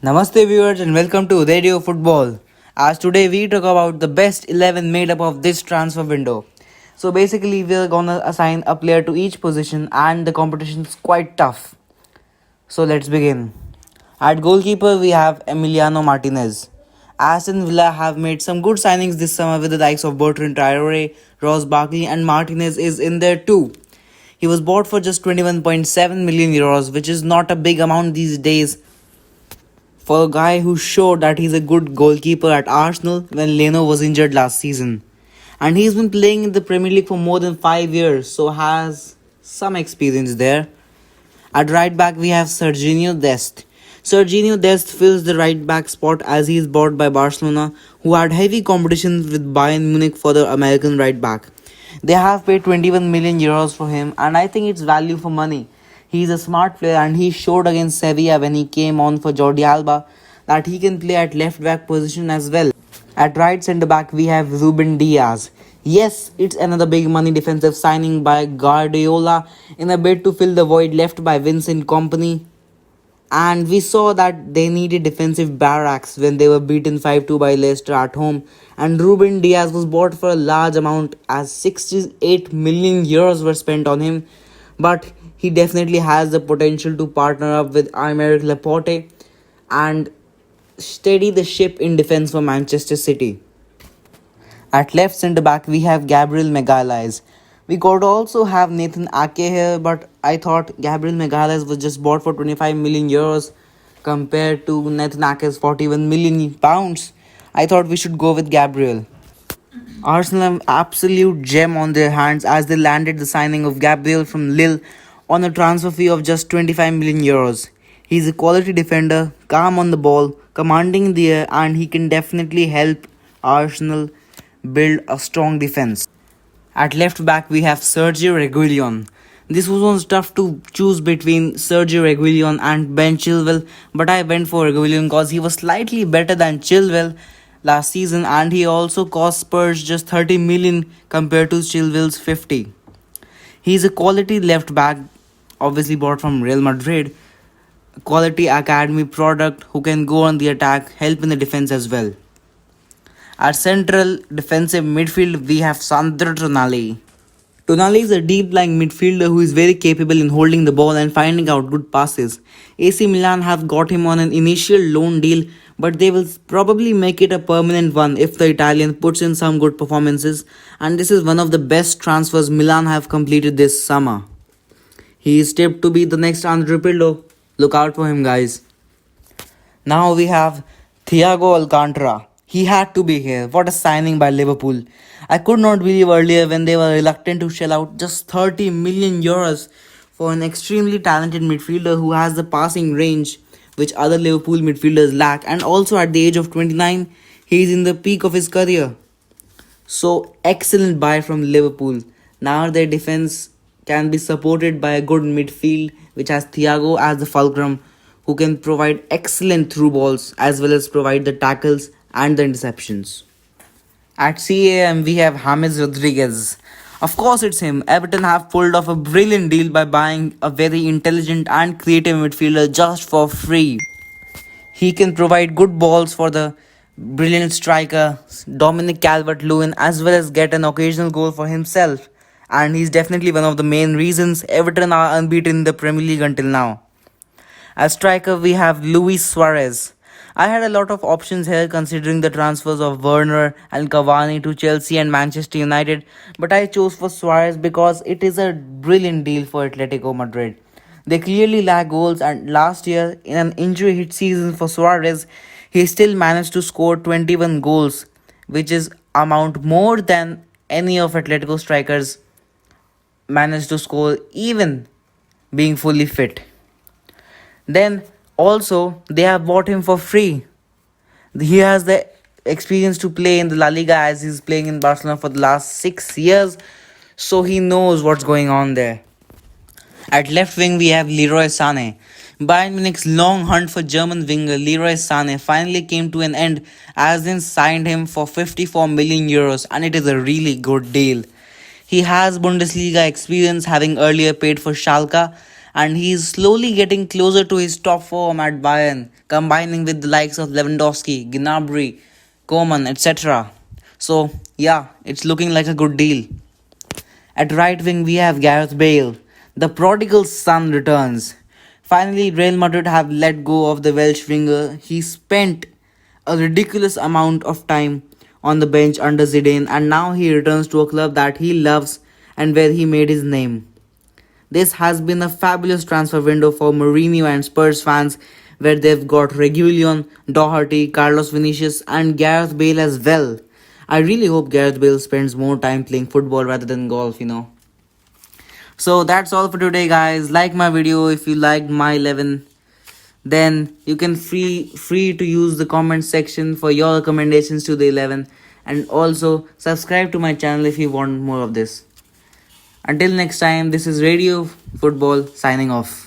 Namaste viewers and welcome to Radio Football. As today we talk about the best 11 made up of this transfer window. So basically we're gonna assign a player to each position and the competition is quite tough. So let's begin. At goalkeeper we have Emiliano Martinez. Aston Villa have made some good signings this summer with the likes of Bertrand Traore, Ross Barkley and Martinez is in there too. He was bought for just 21.7 million euros, which is not a big amount these days for a guy who showed that he's a good goalkeeper at Arsenal when Leno was injured last season. And he's been playing in the Premier League for more than 5 years, so has some experience there. At right back, we have Serginho Dest. Serginho Dest fills the right back spot as he is bought by Barcelona, who had heavy competition with Bayern Munich for the American right back. They have paid 21 million euros for him, and I think it's value for money. He's a smart player, and he showed against Sevilla when he came on for Jordi Alba that he can play at left back position as well. At right centre back, we have Ruben Diaz. Yes, it's another big money defensive signing by Guardiola in a bid to fill the void left by Vincent Company. And we saw that they needed defensive barracks when they were beaten 5-2 by Leicester at home. And Ruben Diaz was bought for a large amount as 68 million euros were spent on him. But he definitely has the potential to partner up with Aymeric Laporte and steady the ship in defense for Manchester City. At left centre back, we have Gabriel Magalhaes. We could also have Nathan Ake here, but I thought Gabriel Magalhaes was just bought for 25 million euros compared to Nathan Ake's 41 million pounds. I thought we should go with Gabriel. Arsenal have absolute gem on their hands as they landed the signing of Gabriel from Lille on a transfer fee of just 25 million euros. He's a quality defender, calm on the ball, commanding in the air, and he can definitely help Arsenal build a strong defense. At left back, we have Sergio Reguilon. This was tough to choose between Sergio Reguilon and Ben Chilwell, but I went for Reguilon because he was slightly better than Chilwell last season and he also cost Spurs just 30 million compared to Chilwell's 50. He's a quality left back, obviously bought from Real Madrid, quality academy product who can go on the attack, help in the defense as well. At central defensive midfield, we have Sandro Tonali. Tonali is a deep-lying midfielder who is very capable in holding the ball and finding out good passes. AC Milan have got him on an initial loan deal, but they will probably make it a permanent one if the Italian puts in some good performances, and this is one of the best transfers Milan have completed this summer. He is tipped to be the next Andrea Pirlo. Look out for him, guys. Now we have Thiago Alcantara. He had to be here. What a signing by Liverpool. I could not believe earlier when they were reluctant to shell out just 30 million euros for an extremely talented midfielder who has the passing range which other Liverpool midfielders lack, and also at the age of 29 he is in the peak of his career. So excellent buy from Liverpool. Now their defense can be supported by a good midfield which has Thiago as the fulcrum who can provide excellent through balls as well as provide the tackles and the interceptions. At CAM, we have James Rodriguez. Of course, it's him. Everton have pulled off a brilliant deal by buying a very intelligent and creative midfielder just for free. He can provide good balls for the brilliant striker Dominic Calvert-Lewin as well as get an occasional goal for himself. And he's definitely one of the main reasons Everton are unbeaten in the Premier League until now. As striker, we have Luis Suarez. I had a lot of options here considering the transfers of Werner and Cavani to Chelsea and Manchester United, but I chose for Suarez because it is a brilliant deal for Atletico Madrid. They clearly lack goals, and last year, in an injury hit season for Suarez, he still managed to score 21 goals, which is amount more than any of Atletico strikers managed to score even being fully fit. Then also they have bought him for free. He has the experience to play in the La Liga as he's playing in Barcelona for the last 6 years, so he knows what's going on there. At left wing we have Leroy Sané. Bayern Munich's long hunt for German winger Leroy Sané finally came to an end as they signed him for 54 million euros, and it is a really good deal. He has Bundesliga experience, having earlier played for Schalke and he's slowly getting closer to his top form at Bayern, combining with the likes of Lewandowski, Gnabry, Coman, etc. So, yeah, it's looking like a good deal. At right wing, we have Gareth Bale. The prodigal son returns. Finally, Real Madrid have let go of the Welsh winger. He spent a ridiculous amount of time on the bench under Zidane, and now he returns to a club that he loves and where he made his name. This has been a fabulous transfer window for Mourinho and Spurs fans, where they've got Reguilon, Doherty, Carlos Vinicius, and Gareth Bale as well. I really hope Gareth Bale spends more time playing football rather than golf. So that's all for today, guys. Like my video if you liked my 11. Then you can free to use the comment section for your recommendations to the 11, and also subscribe to my channel if you want more of this. Until next time, this is Radio Football signing off.